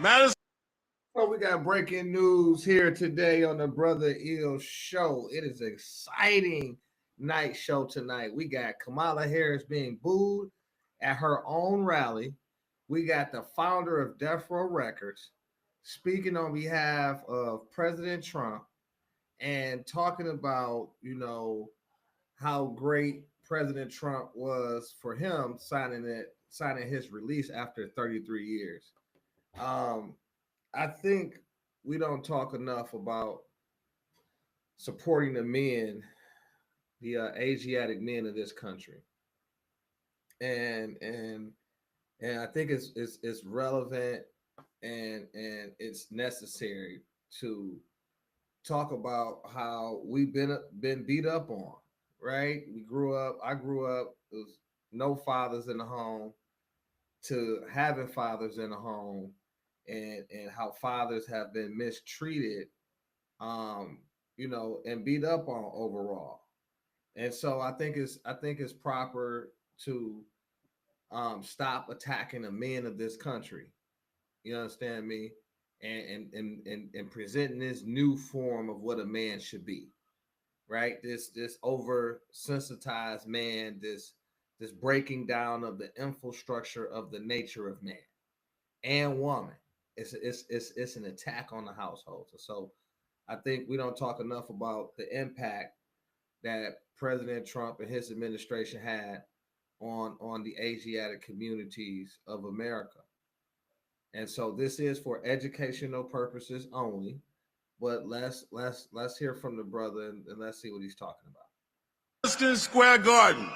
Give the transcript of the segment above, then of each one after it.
Madison. Well, we got breaking news here today on the Brother Ill Show. It is an exciting night show tonight. We got Kamala Harris being booed at her own rally. We got the founder of Death Row Records speaking on behalf of President Trump and talking about, how great President Trump was for him signing his release after 33 years. Um, I think we don't talk enough about supporting the men, the Asiatic men of this country, and and and I think it's relevant and it's necessary to talk about how we've been beat up on. Right? I grew up. There was no fathers in the home to having fathers in the home, and how fathers have been mistreated, um, and beat up on overall. And so I think it's proper to stop attacking the men of this country. You understand me? And presenting this new form of what a man should be. Right? This oversensitized man, this breaking down of the infrastructure of the nature of man and woman. It's an attack on the household. So I think we don't talk enough about the impact that President Trump and his administration had on the Asiatic communities of America. And so this is for educational purposes only. But let's hear from the brother and let's see what he's talking about. Madison Square Garden.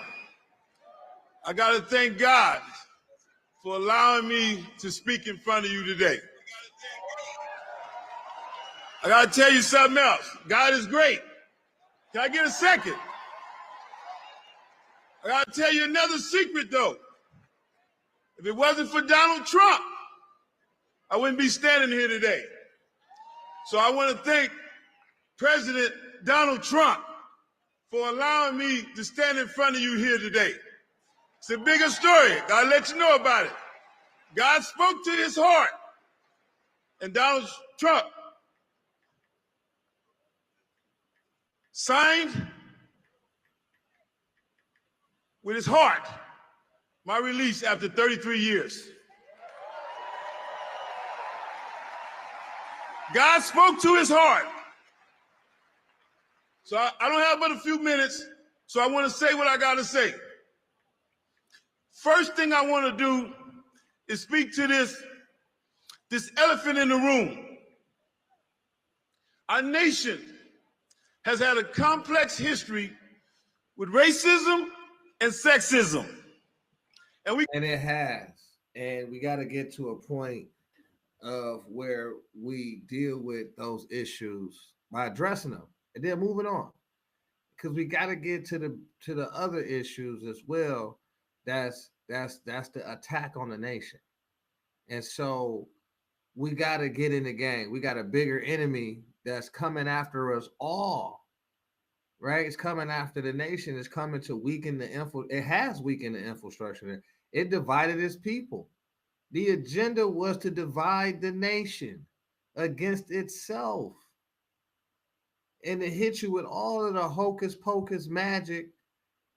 I got to thank God for allowing me to speak in front of you today. I got to tell you something else. God is great. Can I get a second? I got to tell you another secret, though. If it wasn't for Donald Trump, I wouldn't be standing here today. So I want to thank President Donald Trump for allowing me to stand in front of you here today. It's a bigger story. I'll let you know about it. God spoke to his heart, and Donald Trump signed with his heart my release after 33 years. God spoke to his heart. So I don't have but a few minutes, so I want to say what I got to say. First thing I want to do is speak to this elephant in the room. Our nation has had a complex history with racism and sexism. And it has. And we got to get to a point of where we deal with those issues by addressing them and then moving on. Because we got to get to the other issues as well. That's the attack on the nation. And so we got to get in the game. We got a bigger enemy that's coming after us all. Right? It's coming after the nation. It's coming to weaken it has weakened the infrastructure. It divided its people. The agenda was to divide the nation against itself and to hit you with all of the hocus pocus magic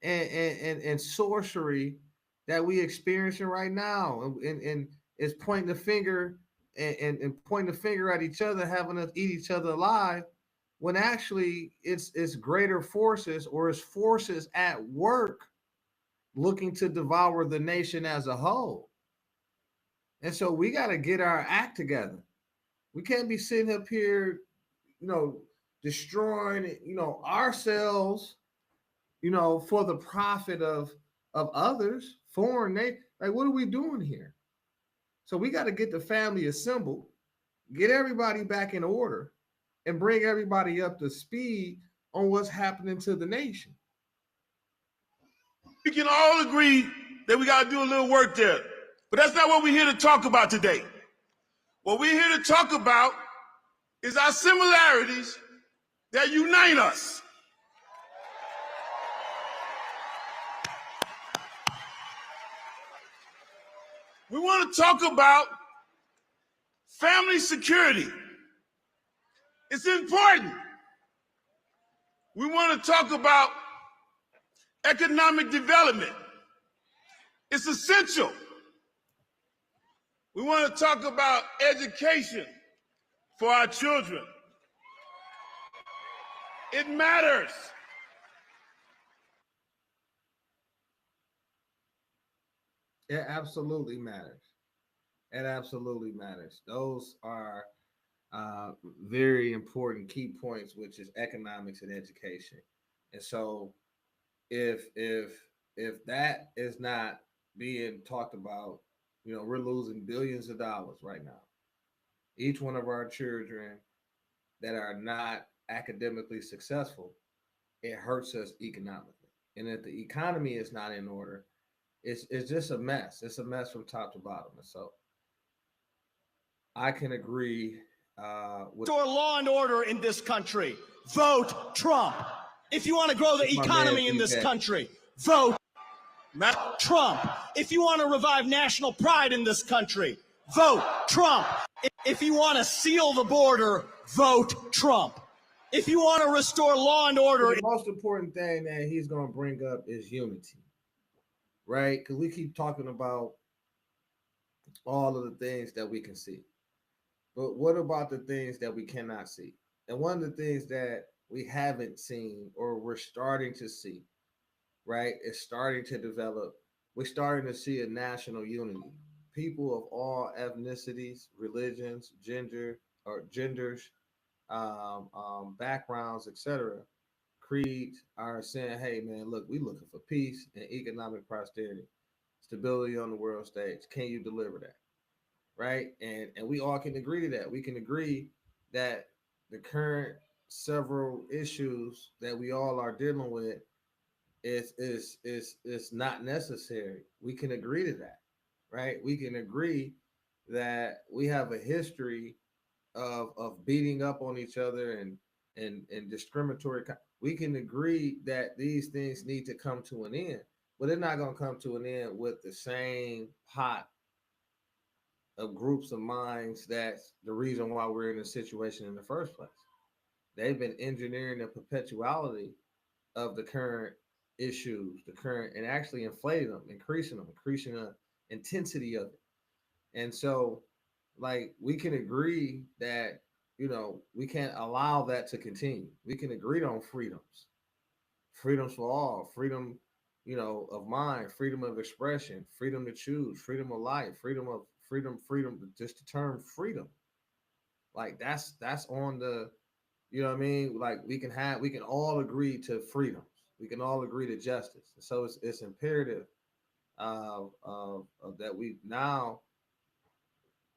and sorcery that we experiencing right now. And it's pointing the finger and pointing the finger at each other, having us eat each other alive, when actually it's greater forces, or it's forces at work looking to devour the nation as a whole. And so we got to get our act together. We can't be sitting up here, destroying, ourselves, for the profit of others, foreign. Like, what are we doing here? So we got to get the family assembled, get everybody back in order, and bring everybody up to speed on what's happening to the nation. We can all agree that we got to do a little work there. But that's not what we're here to talk about today. What we're here to talk about is our similarities that unite us. We want to talk about Family security. It's important. We want to talk about economic development. It's essential. We want to talk about education for our children. It matters. It absolutely matters. It absolutely matters. Those are very important key points, which is economics and education. And so, if that is not being talked about, we're losing billions of dollars right now. Each one of our children that are not academically successful, it hurts us economically. And if the economy is not in order, it's just a mess. It's a mess from top to bottom. And so I can agree with Restore law and order in this country. Vote Trump. If you want to grow the economy in this country, vote Trump. If you want to revive national pride in this country, vote Trump. If you want to seal the border, vote Trump. If you want to restore law and order. The most important thing that he's going to bring up is unity, right? Because we keep talking about all of the things that we can see. But what about the things that we cannot see? And one of the things that we haven't seen or we're starting to see, right, is starting to develop. We're starting to see a national unity. People of all ethnicities, religions, genders, backgrounds, etc., creeds are saying, hey, man, look, we looking for peace and economic prosperity, stability on the world stage. Can you deliver that? Right? And we all can agree to that. We can agree that the current several issues that we all are dealing with is not necessary. We can agree to that, right? We can agree that we have a history of beating up on each other and discriminatory. We can agree that these things need to come to an end, but they're not going to come to an end with the same pot of groups of minds. That's the reason why we're in a situation in the first place. They've been engineering the perpetuality of the current issues, and actually inflating them, increasing the intensity of it. And so, like, we can agree that, we can't allow that to continue. We can agree on freedoms for all, freedom, of mind, freedom of expression, freedom to choose, freedom of life, freedom, just the term freedom. Like that's on the, what I mean? Like we can all agree to freedoms. We can all agree to justice. So it's imperative that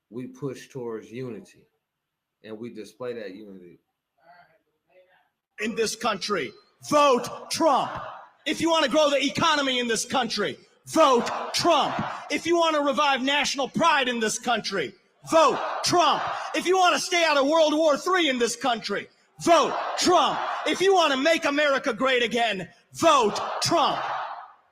we push towards unity and we display that unity. In this country, vote Trump. If you want to grow the economy in this country, vote Trump. If you want to revive national pride in this country, vote Trump. If you want to stay out of World War III in this country, vote Trump. If you want to make America great again, vote Trump.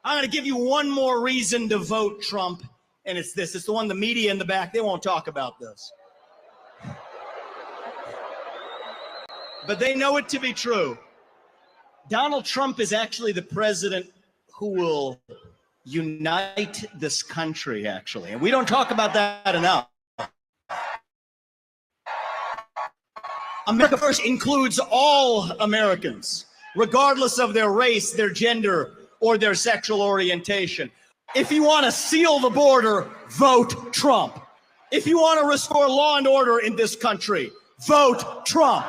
I'm going to give you one more reason to vote Trump, and it's this. It's the one the media in the back, they won't talk about this. But they know it to be true. Donald Trump is actually the president who will unite this country, actually. And we don't talk about that enough. America First includes all Americans, regardless of their race, their gender, or their sexual orientation. If you want to seal the border, vote Trump. If you want to restore law and order in this country, vote Trump.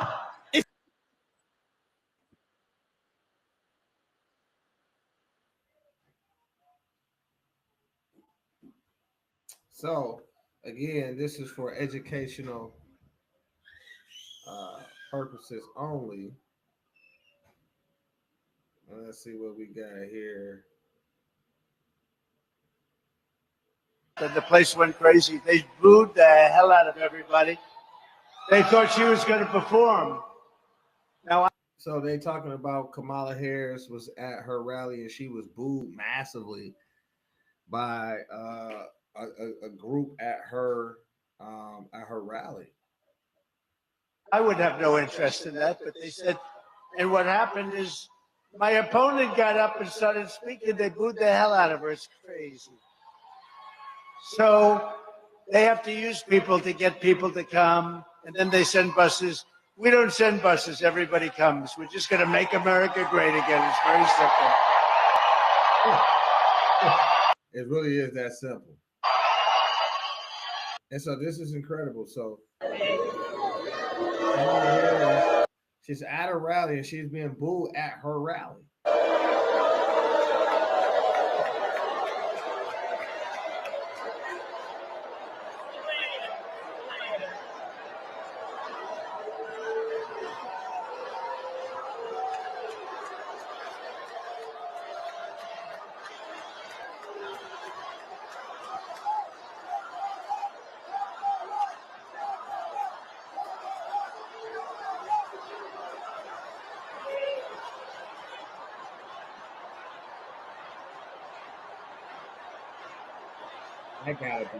So, again, this is for educational purposes only. Let's see what we got here. The place went crazy. They booed the hell out of everybody. They thought she was going to perform. So they talking about Kamala Harris was at her rally and she was booed massively by a group at her at her rally. I would have no interest in that, but they said, and what happened is my opponent got up and started speaking. They booed the hell out of her. It's crazy. So they have to use people to get people to come, and then they send buses. We don't send buses. Everybody comes. We're just going to make America great again. It's very simple. It really is that simple. And so this is incredible. So she's at a rally and she's being booed at her rally. That gotta be.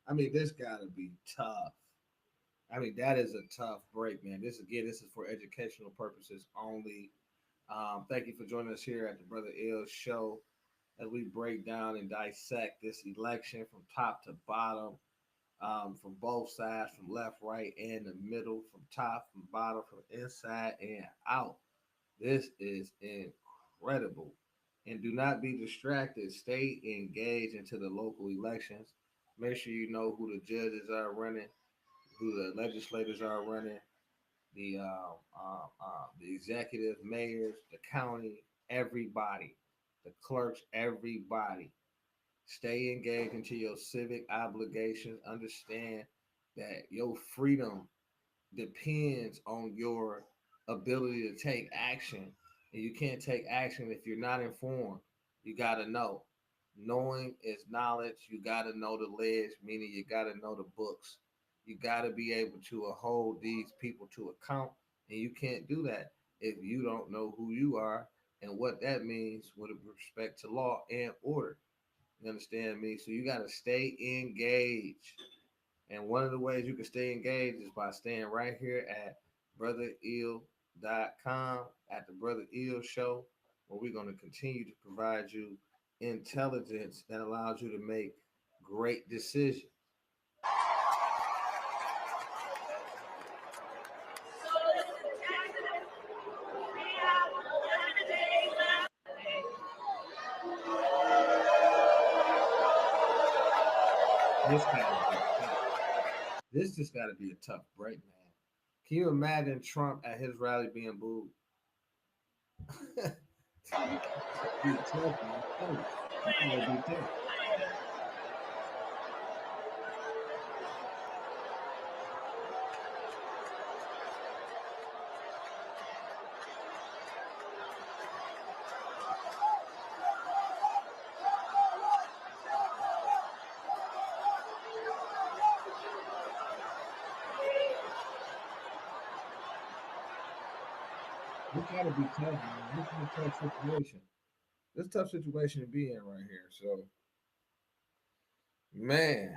I mean, this gotta be tough. I mean, that is a tough break, man. This is for educational purposes only. Thank you for joining us here at the Brother Ill Show as we break down and dissect this election from top to bottom, from both sides, from left, right, and the middle, from top, from bottom, from inside and out. This is incredible. And do not be distracted. Stay engaged into the local elections. Make sure you know who the judges are running, who the legislators are running, the executive, mayors, the county, everybody, the clerks, everybody. Stay engaged into your civic obligations. Understand that your freedom depends on your ability to take action. And you can't take action if you're not informed. You got to know. Knowing is knowledge. You got to know the ledge, meaning you got to know the books. You got to be able to hold these people to account. And you can't do that if you don't know who you are and what that means with respect to law and order. You understand me? So you got to stay engaged. And one of the ways you can stay engaged is by staying right here at brotherill.com at the Brother Ill Show, where we're going to continue to provide you intelligence that allows you to make great decisions. This just got to be a tough break, man. Can you imagine Trump at his rally being booed? Be tough, man. Be tough. This gotta be tough, man. This is a tough situation. This is a tough situation to be in right here. So, man.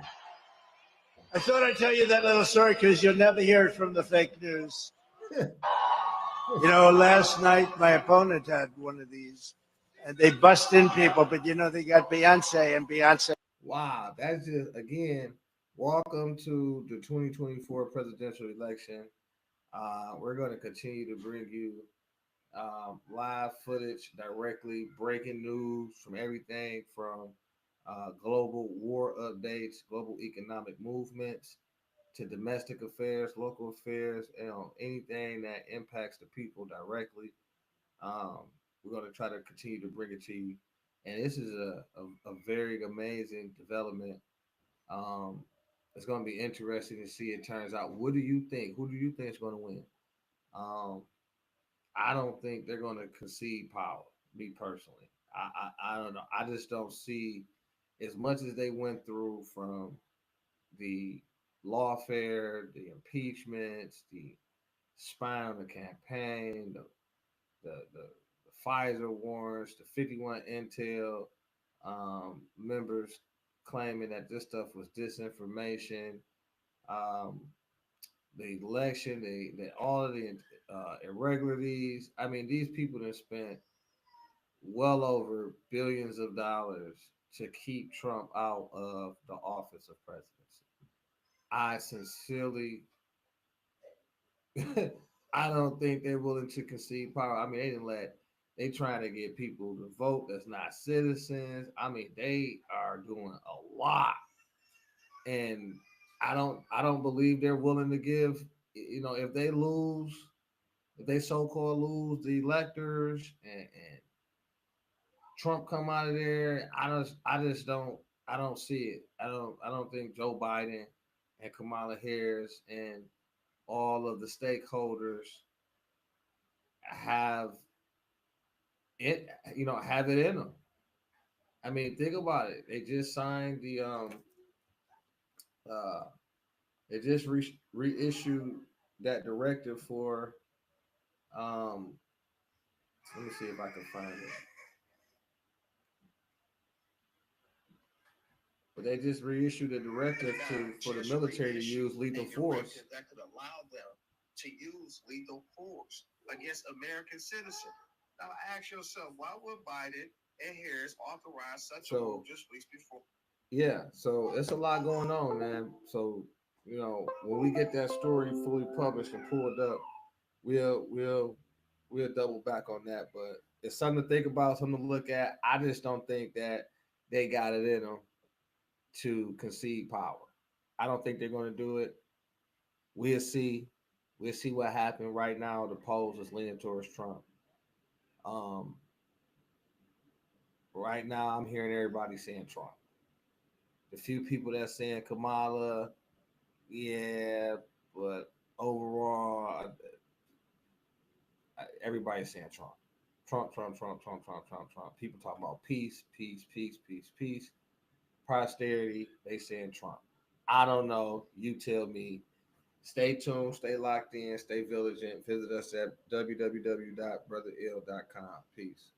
I thought I'd tell you that little story because you'll never hear it from the fake news. You know, last night my opponent had one of these, and they bust in people, but you know they got Beyonce and Beyonce. Wow, that's just again. Welcome to the 2024 presidential election. We're going to continue to bring you live footage directly, breaking news from everything from global war updates, global economic movements, to domestic affairs, local affairs, anything that impacts the people directly. We're going to try to continue to bring it to you. And this is a very amazing development. It's going to be interesting to see it turns out. What do you think? Who do you think is going to win? I don't think they're going to concede power, me personally. I don't know. I just don't see, as much as they went through from the lawfare, the impeachments, the spying on the campaign, the Pfizer warrants, the 51 Intel members claiming that this stuff was disinformation, the election, all of the irregularities. I mean, these people have spent well over billions of dollars to keep Trump out of the office of presidency. I sincerely, I don't think they're willing to concede power. I mean, they trying to get people to vote that's not citizens. I mean, they are doing a lot, and I don't believe they're willing to give. If they lose, if they so-called lose the electors and Trump come out of there, I don't see it. I don't think Joe Biden and Kamala Harris and all of the stakeholders have it, have it in them. I mean, think about it. They just signed the they just reissued that directive for let me see if I can find it. But they just reissued a directive for the military to use lethal force. That could allow them to use lethal force against American citizens. Now ask yourself, why would Biden and Harris authorize such a move just weeks before? Yeah, so it's a lot going on, man. So, when we get that story fully published and pulled up, we'll double back on that. But it's something to think about, something to look at. I just don't think that they got it in them to concede power. I don't think they're going to do it. We'll see. We'll see what happens. Right now, the polls is leaning towards Trump. Right now, I'm hearing everybody saying Trump. The few people that's saying Kamala, yeah, but overall, everybody's saying Trump. Trump. People talking about peace. Posterity, they saying Trump. I don't know. You tell me. Stay tuned, stay locked in, stay vigilant. Visit us at www.brotherill.com. Peace.